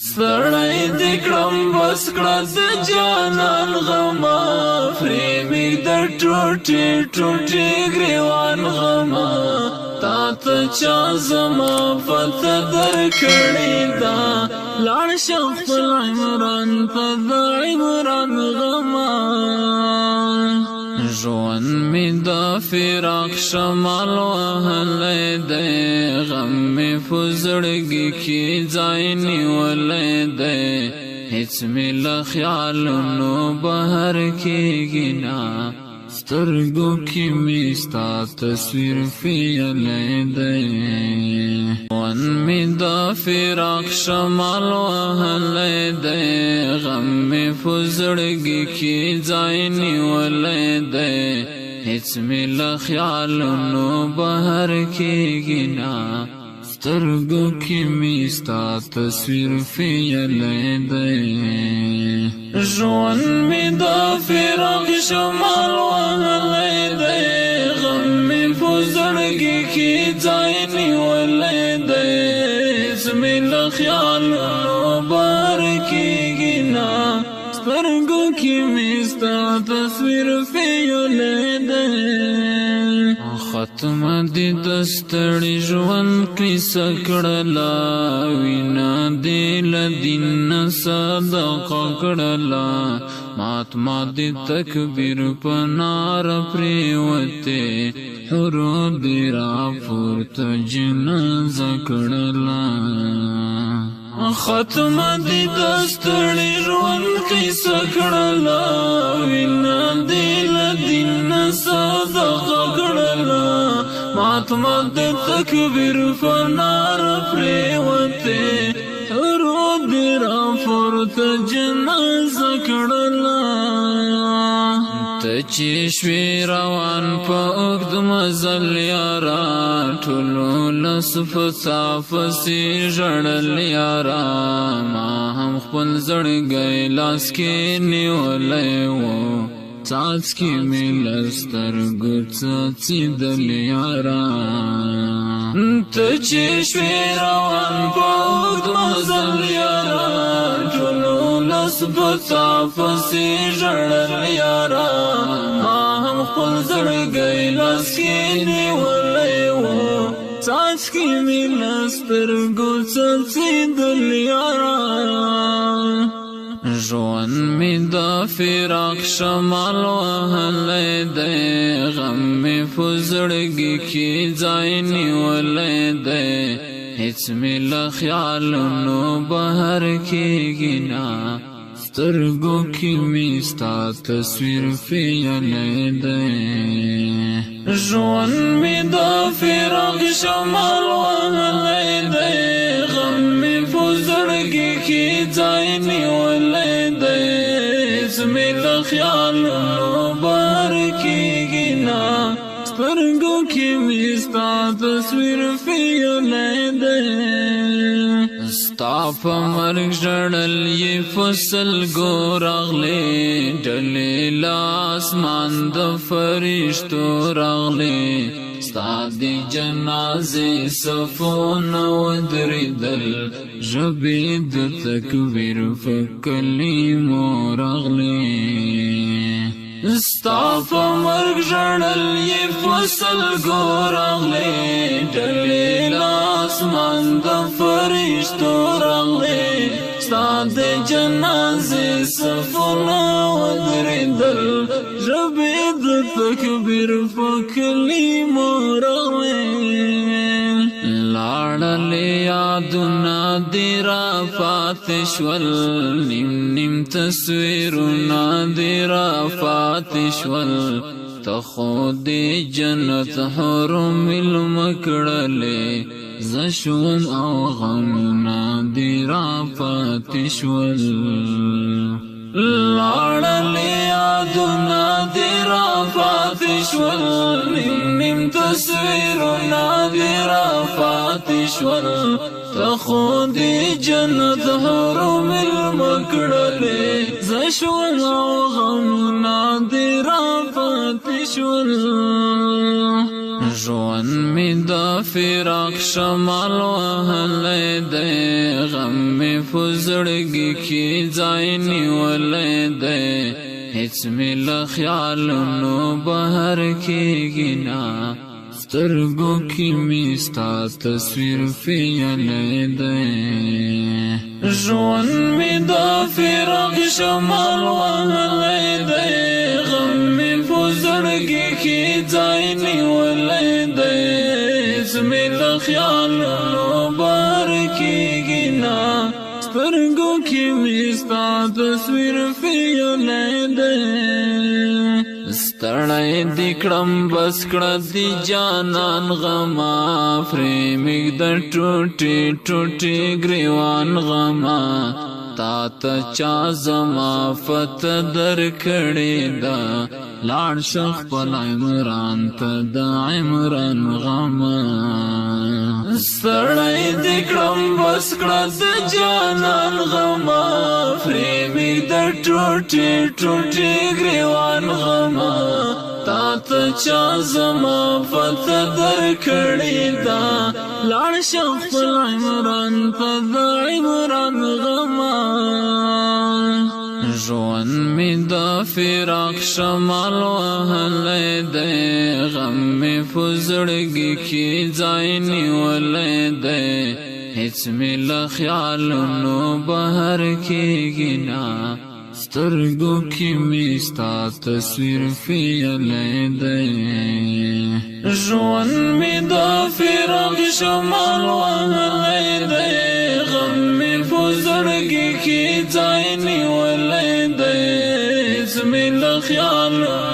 ستړی دې کړم بس کړه د جانان غمه پرېمې د ټوټې ټوټې ګریوان غمه تا ته چا زما پته درکړې ده لاړ شه خپل عمران ته د عمران غمه ژوند مې د فراق شمال وهلی دی غم مې په زړګي کې ځای نیولی دی هېڅ مې له خیالونو بهر کېږي نه سترګو کې مې ستا تصویر پیلی دی ژوند مې د فراق شمال وهلی دی غم مې په زړګي کې ځای نیولی دی هېڅ مې له خیالونو بهر کېږي نه سترګو کې مې ستا تصویر پیلی دی ژوند مې د فراق شمال وهلی دی غم مې په زړګي کې ځای نیولی دی هېڅ مې له خیالونو بهر کېږي نه سترګو کې مې ستا تصویر پیلی دی ختمه دې د ستړي ژوند کیسه کړله وینه دې له دین نه صدقه کړله مات دې تکبیر په ناره پرېوتې حورو دې راپورته جنازه کړله ختمه دې د ستړي ژوند کیسه کړله وینه دې له دین نه صدقه کړله مات دې تکبیر په ناره پرېوتې حورو دې راپورته جنازه کړله ته چې شوې روان په اوږد مزل یاره ټولو لس په ستا پسې ژړل یاره ما هم خپل زړګی لاس کې نیولی و څاڅکي مې له سترګو څڅېدل یاره ته چې شوې روان په اوږد مزل یاره ټولو لس په ستا پسې ژړل یاره ما هم خپل زړګی لاس کې نیولی و څاڅکي مې له سترګو څڅېدل یاره ژوند مې د فراق شمال وهلی دی غم مې په زړګي کې ځای نیولی دی هېڅ مې له خیالونو بهر کېږي نه سترګو کې مې ستا تصویر پیلی دی ژوند مې د فراق شمال وهلی دی غم مې په زړګي کې ځای نیولی دی هېڅ مې له خیالونو بهر کېږي نه سترګو کې مې ستا تصویر پیلی دی ستا په مرګ ژړل یې په سلګو راغلې ډلې له اسمان د فرښتو راغلې ستا د جنازې صفونه ودرېدل ژبې د تکبیر په کلمو راغلې ستا په مرګ ژړل یې په سلګو راغلې ډلې له اسمان د فرښتو راغلې ستا د جنازې صفونه ودرېدل ژبې د تکبیر په کلمو راغلې لاړلې یادونه دې راپاتې شول نیم نیم تصویرونه دې راپاتې شول ته خو دې جنت حرم مېلمه کړلې زه شوم او غمونه دې راپاتې شول لاړلې یادونه دې راپاتې شول نیم نیم تصویرونه دې راپاتې شول ته خو دې جنت حرم مېلمه کړلې زه شوم او غمونه دې راپاتې شول ژوند می د فراق شمال وهلی دی غم می په زړګي کې ځای نیولی دی هیڅ می له خیالونو بهر کېږي نه سترګو کې می ستا تصویر پیالی دی ژوند می د فراق شمال وهلی دی غم می په زړګي کې ځای نیولی دی هیڅ می له خیالونو بهر کېږي نه سترګو کې می ستا تصویر پیالی دی ستړی دی کړم بس کړه دی جانان غما پرې مږده ټوټې ټوټې ګریوان غما تا ته چا زما فتح درکړې ده لاړ شه خپل عمران ته د عمران غما ستړی دی کړم بس کړه د جانان غما پرې مږده ټوټې ټوټې ګریوان غما تا ته چا زما فتح درکړې ده لاړ شه خپل عمران ته د عمران غما ژوند می د فراق شمال وهلی دی غم می په زړګي کې ځای نیولی دی هیڅ می له خیالونو بهر کېږي نه سترګو کې می ستا تصویر پیالی دی ژوند می د فراق شمال وهلی دی غم می په زړګي کې ځای نیولی دی هیڅ می له خیالونو